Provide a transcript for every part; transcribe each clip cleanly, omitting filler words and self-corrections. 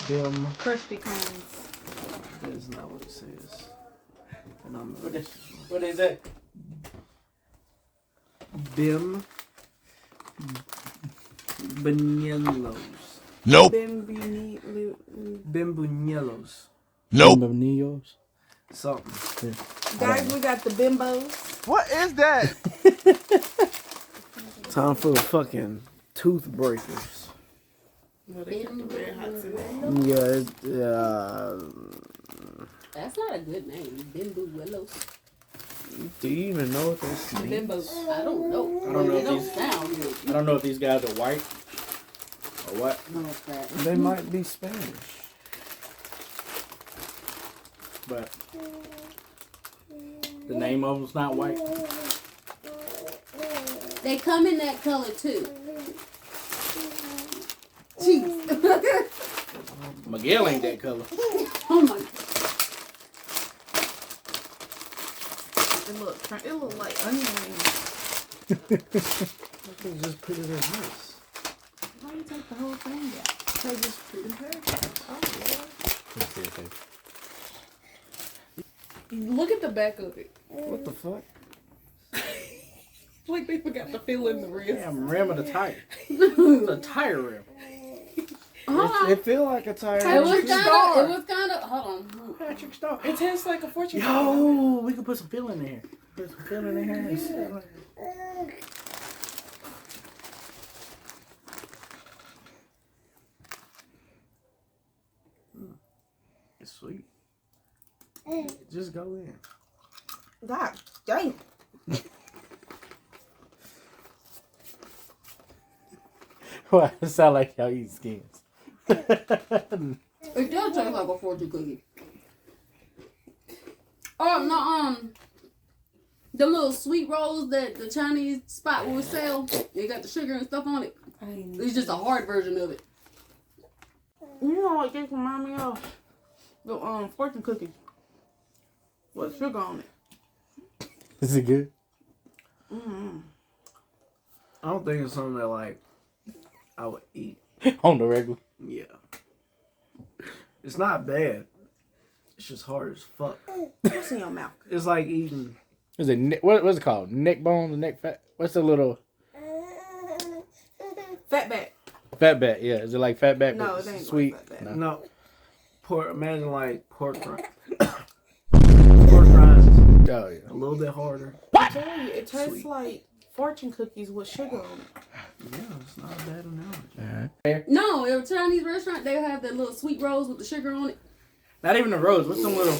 Bim. Krispy Kremes. That is not what it says. And I'm What is that? Bim. Buñuelos. Nope. Bimbuñuelos. Nope. Neos. Something. Guys, we got the bimbos. What is that? Time for the fucking tooth breakers. Yeah, That's not a good name. Bimbo Willows. do you even know what this means? Bimbos. I don't know. I don't know They if don't these- sound good. I don't know if these guys are white or what. No, it's bad. They might be Spanish. But the name of them's not white. They come in that color too. Jeez. Miguel ain't that color. Oh my. It look like onion rings. I can just put it in this. Why you take the whole thing out? I just put it in here. Look at the back of it. What the fuck? Like they forgot to fill in the wrist. Damn, rim of the tire. It's a tire rim. It feel like a tire. It was kind of. Hold on. Patrick Star. It tastes like a fortune cookie. Yo, we can put some filling in here. Put some filling in here. And sit. It's sweet. Just go in. God dang. Well, it sound like y'all eat skins. It does taste like a fortune cookie. Oh no, the little sweet rolls that the Chinese spot will sell. They got the sugar and stuff on it. It's just a hard version of it. You know what this remind me of? The fortune cookies. With sugar on it. Is it good? Mm-hmm. I don't think it's something that like I would eat. On the regular. Yeah. It's not bad. It's just hard as fuck. What's in your mouth? It's like eating. Is it what's it called? Neck bone, the neck fat. What's the little Fatback. fatback? Yeah, is it like fatback? No, but it ain't sweet. like fatback. No. No. Pork. Imagine like pork rinds. Pork rinds. Oh yeah. A little bit harder. I tell you, it tastes Sweet. like fortune cookies with sugar on it. Yeah, it's not a bad analogy. No, at a Chinese restaurant they have the little sweet rolls with the sugar on it. Not even the rose. What's some little?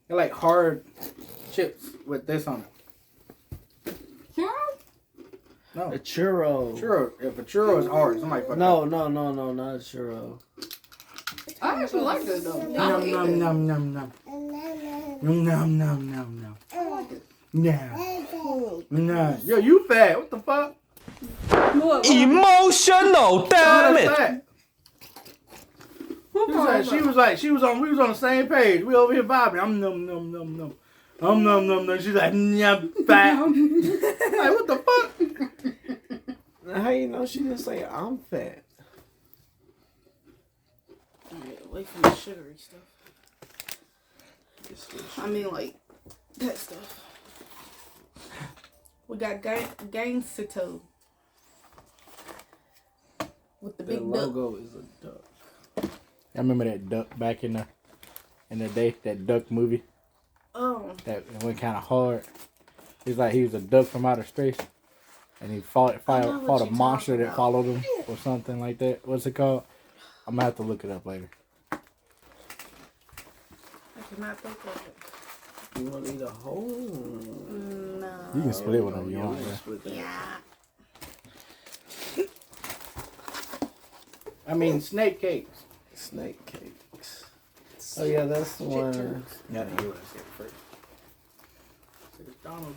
They're like hard chips with this on it. Sure. No. A churro. Churro. If a churro is hard, somebody fuck No, not a churro. I actually like this though. Nom I'll eat nom this. nom nom nom. Nom nom nom nom nom. I like it. Yeah. Nah. Yo, you fat. What the fuck? Emotional, damn That's it. fat. We was on the same page. We over here vibing. I'm num num num num. I'm num num num. She's like, yeah, fat. Like, what the fuck? How you know she didn't say I'm fat? Alright, away from the sugary stuff. I mean, like, that stuff. We got Gainsito. With the The big duck. logo is a duck. I remember that duck back in the day. That duck movie. Oh. That went kind of hard. He's like he was a duck from outer space, and he fought a monster that followed him or something like that. What's it called? I'm gonna have to look it up later. I cannot think of it. You want to eat a whole? No. You can split whenever you want. we Yeah. split that. Yeah. I mean snake cakes. Snake cakes. Oh yeah, that's the one. Yeah, you would have said first. Donald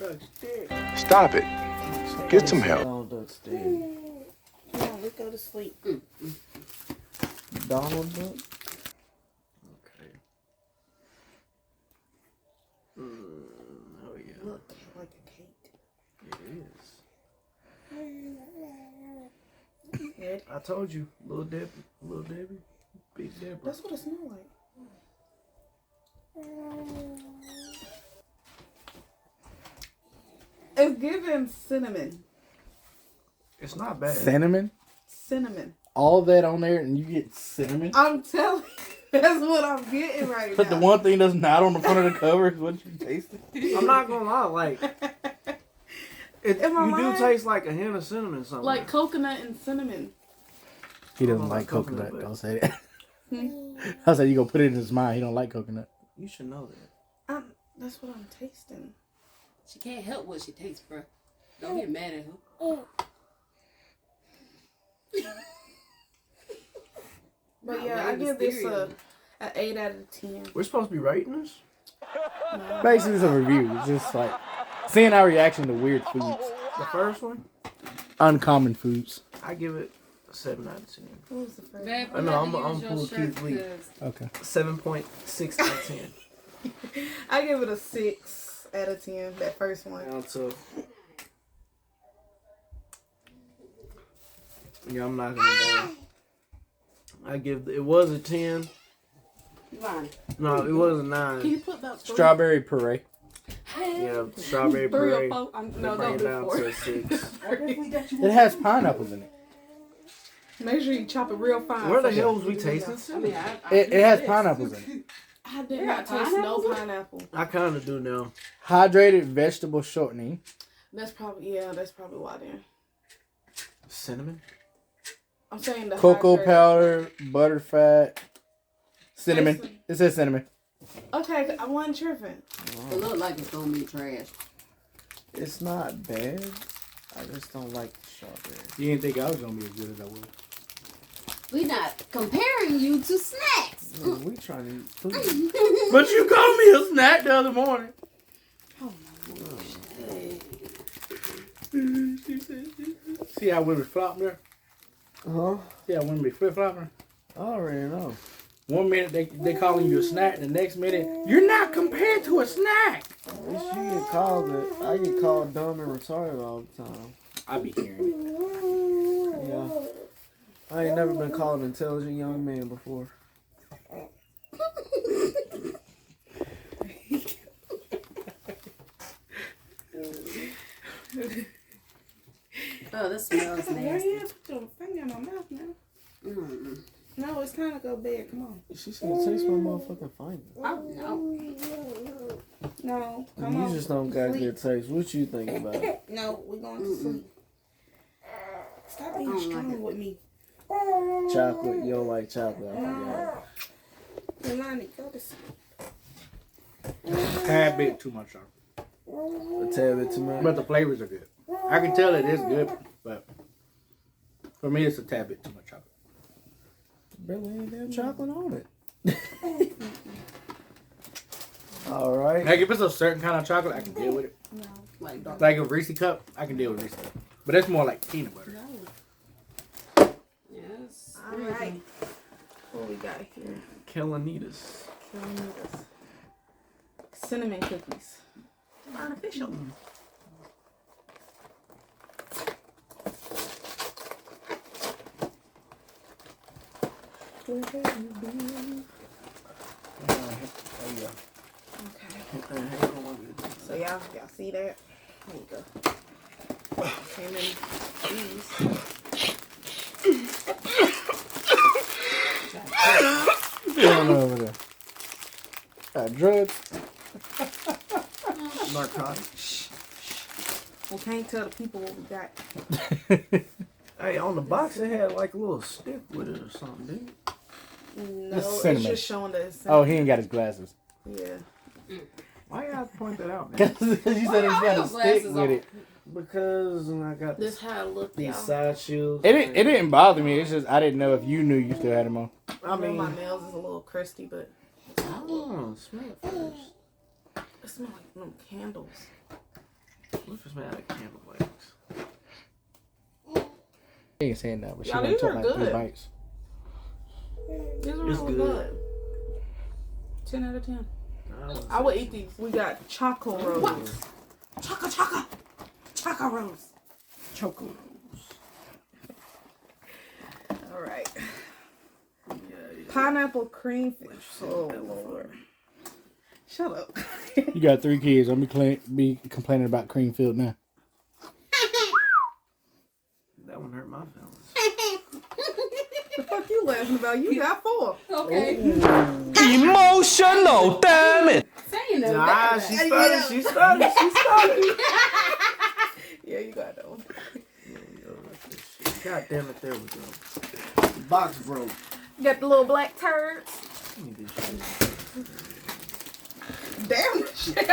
Duck's dick. Stop it. Get some help. Donald Duck's dead. Come on, let's go to sleep. Donald Duck. Okay. Oh yeah. Look like a cake. It is. Ed? I told you, Little Debbie. Big Deborah. That's what it smells like. It's giving cinnamon. It's not bad. Cinnamon? Cinnamon. All that on there and you get cinnamon? I'm telling you, that's what I'm getting right But now. the one thing that's not on the front of the cover is what you tasted. I'm not gonna lie, like Am I you do lying? taste like a hint of cinnamon something. Like coconut and cinnamon. He doesn't I don't like like coconut. coconut, but- Don't say that. I said you gonna put it in his mind. He don't like coconut. You should know that. That's what I'm tasting. She can't help what she tastes, bro. Don't get mad at her. But yeah, I give this a 8 out of 10. We're supposed to be rating this? Basically, it's a review. It's just like seeing our reaction to weird foods, The first one? uncommon foods. I give it a 7 out of 10. What was the first Babe, I know, I'm I'm full Keith Lee. Okay. 7.6 out of 10. I give it a 6 out of 10, that first one. Down to... Yeah, I'm knocking it down. I give... It was a 10. Fine. No, it was a Can 9. you put about 3? Strawberry puree. Yeah, strawberry 3 or puree. 4? No, Bring don't it do down 4. to a 6. It has pineapples in it. Make sure you chop it real fine. Where the so hell that- was we tasting I cinnamon? mean, It has pineapples in it. I did not taste no pineapple. I kind of do now. Hydrated vegetable shortening. That's probably why then. Cinnamon? I'm saying the Cocoa hydrated- powder, butter fat, cinnamon. Listen. It says cinnamon. Okay, I wasn't tripping. It look like it's gonna be trash. It's not bad. I just don't like the strawberry. You didn't think I was gonna be as good as I was. We not comparing you to snacks. Man, we trying to eat food. But you called me a snack the other morning. Oh See how women flop there? Huh? See how women be flip flopping? I already know. 1 minute they calling you a snack, the next minute you're not compared to a snack. At least you get called it. I get called dumb and retarded all the time. I be hearing it. Yeah. I ain't never been called an intelligent young man before. Oh, this smells Where nasty. you at? Put your finger in my mouth now. Mm. No, it's time to go bed. Come on. She's gonna taste my motherfucking finger. Oh, no. No, come You on. just don't got Sleep. good taste. What you think about it? No, we're going to sleep. Stop being I don't like strong it. with me. Chocolate. You don't like chocolate. I forgot. Jelani, go to sleep. Tad bit too much chocolate. A tad bit too much. But the flavors are good. I can tell it is good, but for me it's a tad bit too much chocolate. Barely any damn chocolate on it. All right. Like if it's a certain kind of chocolate, I can deal with it. No. Like dark. Like a Reese cup, I can deal with Reese cup. But that's more like peanut butter. Yes. All right. What we got here? Kellanitas. Cinnamon cookies. Artificial. Okay. So y'all see that? There you go. And then these. Going over there. Drugs. Narcotics. We can't tell the people what we got. Hey, on the box it had like a little stick with it or something, dude. No, That's it's cinnamon. just showing that it's Oh, cinnamon. he ain't got his glasses. Yeah. Why you have to point that out, man? Because you said he's got a Glasses stick with on. it. Because I got This how it look, these y'all. side shoes. It didn't bother me. It's just I didn't know if you knew you still had him on. I mean, my nails is a little crusty, but oh, smell it first. it smells like them candles. What if it smells like candle wax? She ain't saying that, but she Y'all, only these took are like 3 good. bites. These are It's really good. good. 10 out of 10. was- I would eat these. We got choco rolls. Choco. Choco rolls. Choco. All right. Yeah. Pineapple cream fish. Oh, Lord. Shut up. You got 3 kids. I'm be complaining about Creamfield now. That one hurt my feelings. The fuck you laughing about? You got 4. Okay. Emotional, damn it. Saying that. Nah, back. she started. Yeah, you got that one. God damn it, there we go. The box broke. You got the little black turds. Give me this shit. Damn shit.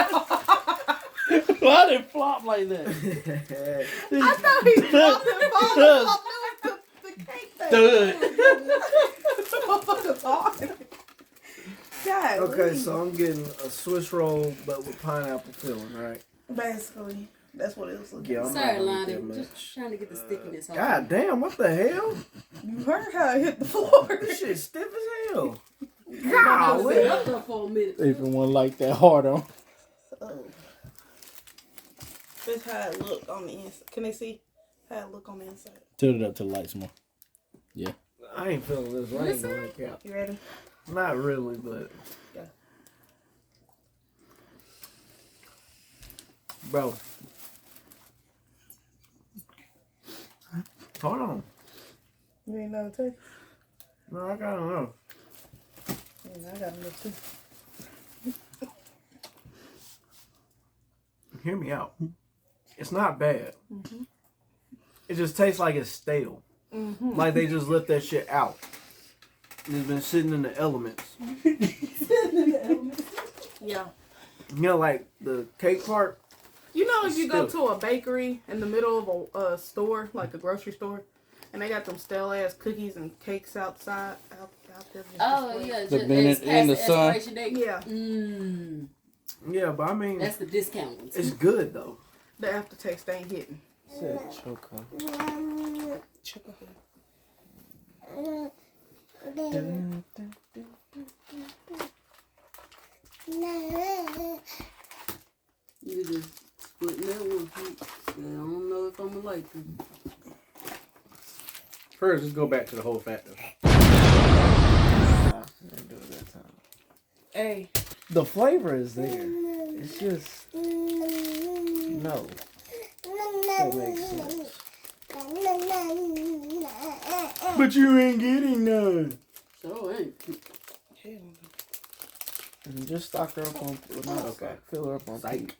Why did it flop like that? I thought he dropped it off. The cake thing. Motherfucker's hard. God. Okay, so I'm getting a Swiss roll, but with pineapple filling, right? Basically, that's what it was looking Yeah, like. I'm Sorry, not Lonnie. gonna eat that Just much. trying to get the stickiness off. God damn, what the hell? You heard how it hit the floor. This shit's stiff as hell. I God, was up there for a minute. Even one like that hard on. Oh. That's how it looked on the inside. Can they see how it look on the inside? Tilt it up to the lights more. Yeah. I ain't feeling this. I ain't gonna make out. You ready? Not really, but. Yeah. Bro. Hold on. You ain't know too? No, I gotta know. Yeah, I got to look too. Hear me out. It's not bad. It just tastes like it's stale. Like they just let that shit out. It's been sitting in the elements. Yeah. You know, like the cake part. You know, if you go Still. to a bakery in the middle of a store, like a grocery store, and they got them stale ass cookies and cakes outside, out there. just Oh, displayed. yeah. The Just minute past in the sun. expiration date. Yeah. Mmm. Yeah, but I mean, That's the discount ones. it's good though. The aftertaste ain't hitting. Said choco. You just splitting that one. I don't know if I'm gonna like them. First, let's go back to the whole factor. Nah, I didn't do it that time. Hey. The flavor is there. It's just no. That makes sense. But you ain't getting none. So ain't. And just stock her up on. Well, not okay. Fill her up on Psych. peach.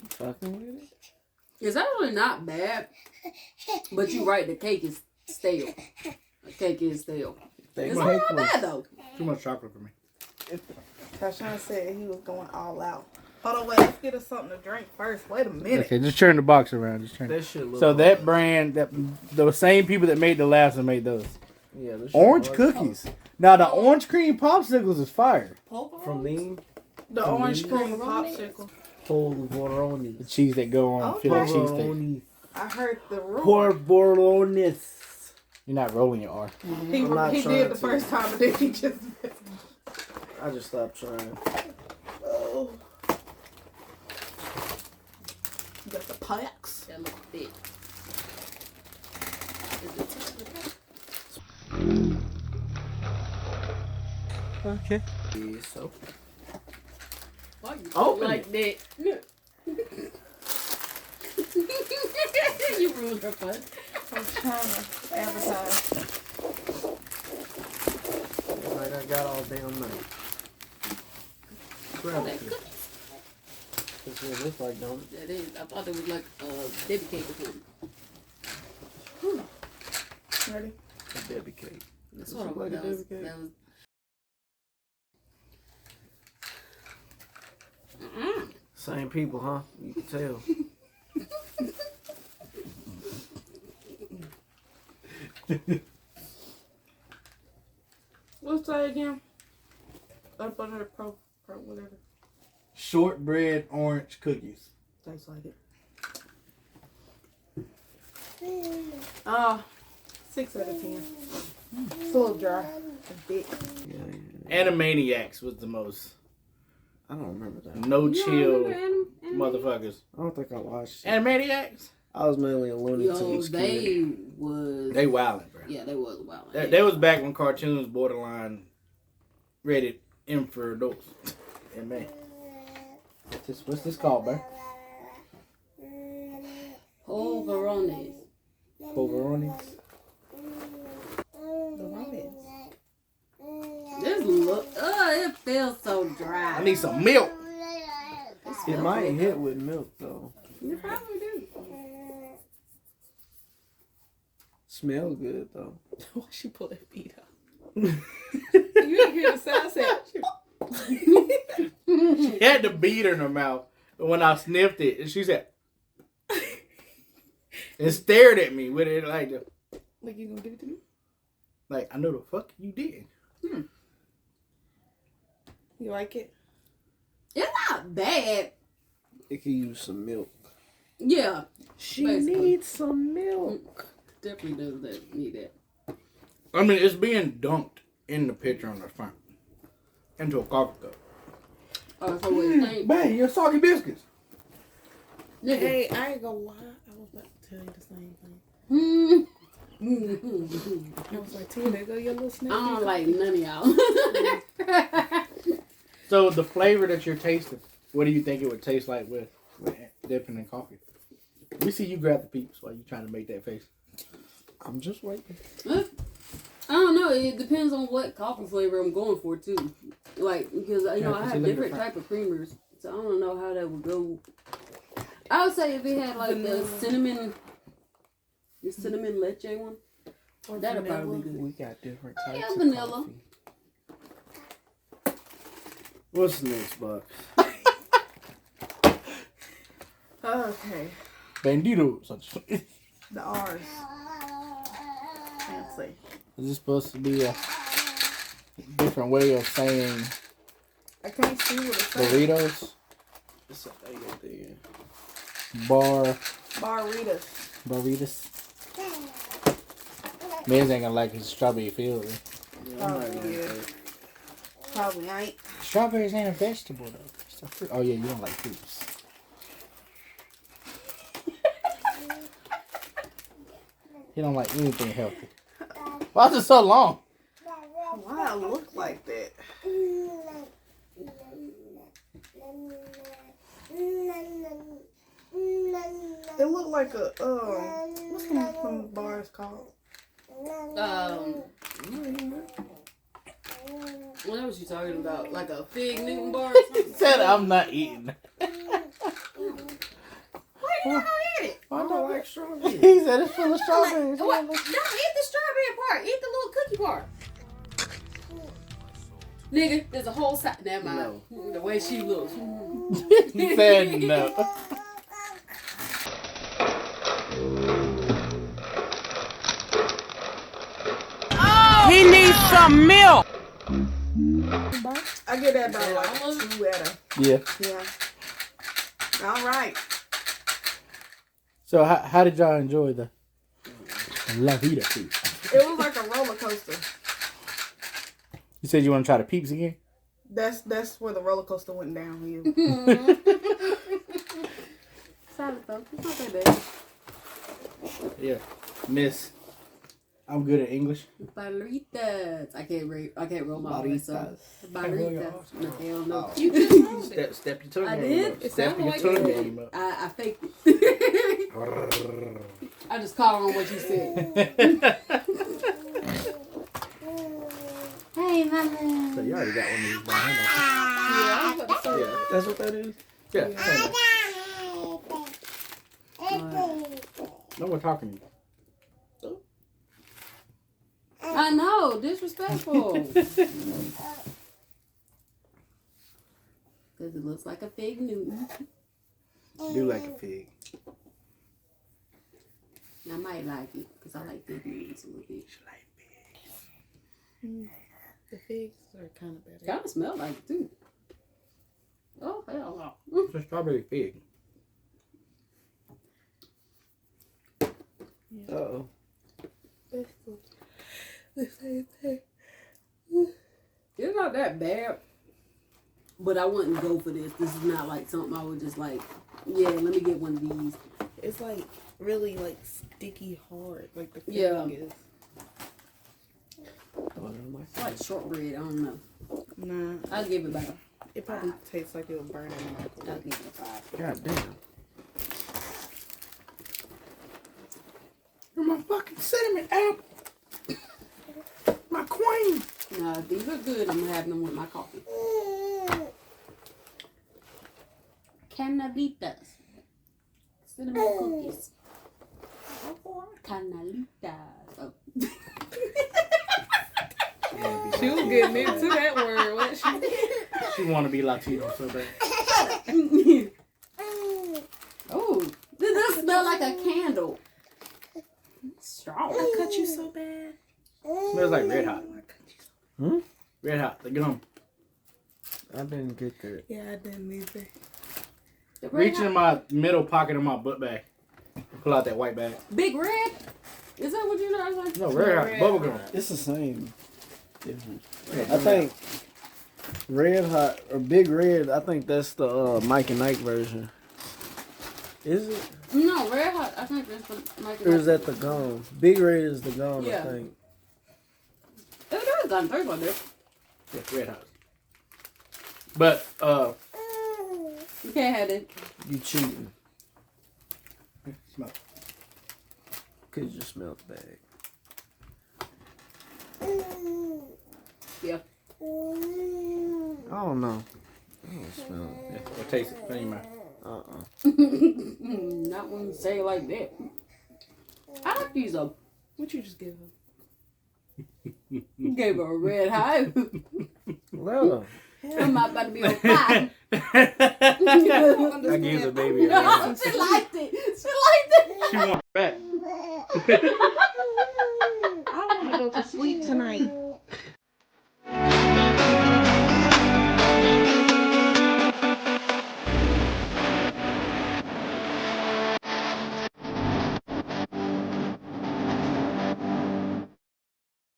Fucking with it. It's actually not bad. But you're right, the cake is stale. The cake is stale. It's not bad though. Too much chocolate for me. Tashawn said he was going all out. Hold on, wait. Let's get us something to drink first. Wait a minute. Okay, just turn the box around. Just turn. That shit look So that hard. brand, that the same people that made the last one made those. Yeah, this shit Orange hard. cookies. Now the orange cream popsicles is fire. From Lean. The orange Lean. cream popsicle. Polvorones. The cheese that go on Okay. Philly cheesesteak. Polvorones. I heard the rule. Polvorones. You're not rolling your R. He I'm not did trying the to. first time, and then he just. I just stopped trying. Oh. You got the packs. That look thick. Okay. Yeah, so. Why you Open like that? You ruined her fun. I'm trying to advertise. Like I got all damn night. Grab it. That's what it looks like, don't it? That is. I thought it was like a Debbie cake or something. Ready? A Debbie cake. That's Does it what look like a that was. Debbie cake? That was. Same people, huh? You can tell. What's that again? Up under the pro whatever. Shortbread orange cookies. Tastes like it. 6 out of 10. It's a little dry. It's big. Yeah. Animaniacs was the most. I don't remember that. No You don't chill remember motherfuckers. I don't think I watched it. Animaniacs? I was mainly a Looney Yo, Tunes kid. They wildin', bro. Yeah, they was wild. That was back when cartoons borderline rated M for adults. Yeah, man. What's this called, bro? Polverones. Polverones? The rabbits. This look, it feels so dry. I need some milk. It might hit with milk though. You probably do. Smells good though. Why she pull that feet out? You didn't hear the sound set. She had the beater in her mouth. But when I sniffed it, and she said, and stared at me with it like, Like you gonna give it to me? like I know the fuck you did. You like it? It's not bad. It could use some milk. Yeah, She Basically. needs some milk. definitely does that. Need that. I mean, it's being dunked in the pitcher on the front into a coffee cup. Oh, so what you think? Bang, your soggy biscuits. Nigga. Hey, I ain't gonna lie. I was about to tell you the same thing. I was like, Tia, there go your little I snack. don't like none of y'all. So the flavor that you're tasting, what do you think it would taste like with dipping in coffee? We see you grab the peeps while you trying to make that face. I'm just waiting. I don't know. It depends on what coffee flavor I'm going for too. Like because you know I have different type of creamers, so I don't know how that would go. I would say if it had like the cinnamon leche one, Or that'd vanilla. probably be good. We got different types Yeah, of vanilla. coffee. What's next, Buck? Okay. Bandito. The R's. Fancy. Is this supposed to be a different way of saying I can't see what it says. burritos? It's a thing there. Barritas. Burritos? Man's ain't gonna like his strawberry field. Probably ain't. Strawberries ain't a vegetable though. It's a fruit. Oh yeah, you don't like fruits. You don't like anything healthy. Why is it so long? Why I look like that? It looked like a what's some bars called? What was you talking about? Like a fig Newton bar? Or He something? said I'm not eating. Why you not gonna eat it? I don't like strawberries. He said it's full of strawberries. What? No, eat the strawberry part. Eat the little cookie part. Nigga, there's a whole side. Never mind. The way she looks. He said no. He needs some milk. I get that by like 2 out of. Yeah. Yeah. All right. So how did y'all enjoy the La Vida food? It was like a roller coaster. You said you want to try the peeps again? That's where the roller coaster went down for you. Solid though. It's not that bad. Yeah, Miss. I'm good at English. Barritas. I can't roll my voice up. Barritas. Barritas. No, hell no. Step your tongue I game did? up. It Step sounded your like tongue it. game up. I faked it. I just called on what you said. Hey, mama. So you already got one of these behind us. Yeah, I was about to say Yeah, that's what that is. Yeah. No one talking to you. I know, disrespectful. Because it looks like a fig Newton. Do like a fig. I might like it because I like fig Newtons a little bit. the figs are kind of better. Kind of smell like it too. Oh, hell no. It's a strawberry fig. Uh-oh. It's not that bad. But I wouldn't go for this. This is not like something I would just like, yeah, let me get one of these. It's like really like sticky hard. Like the Yeah. feeling is. It's like shortbread. I don't know. Nah. I'll give it back. It probably tastes like it would burn in the I'll microwave. give it a 5. God damn. You're my fucking cinnamon apple. My queen. Nah, if these are good, I'm gonna have them with my coffee. Canalitas. Cinnamon cookies. Canalitas. Oh. She was getting into that word, wasn't she? She want to be Latino so bad. Oh, this does smell like a candle. Strong. I cut you so bad. Smells like Red Hot. Hmm? Red Hot, the gum. I didn't get that. Yeah, I didn't either. Reach in my middle pocket of my butt bag. Pull out that white bag. Big Red? Is that what you know? Like? No, Red Hot. Bubble gum. It's the same difference. Yeah, I think Red Hot or Big Red, I think that's the Mike and Ike version. Is it? No, Red Hot. I think that's the Mike. Or is that the gum? Big Red is the gum, Yeah. I think. It was on Thursday one there. Yeah, Red Hot. But, You can't have it. You cheating. smell. Cause you just smelled the bag. Yeah. I don't know. I don't smell it. Yeah, or taste it. Put it in your mouth. Not when you say it like that. I like these though. What you just give her? You gave her a red high. Well, I'm about to be on fire. I gave the baby a Red No, Hot. she liked it. She liked it. She wants it back. I want to go to sleep tonight.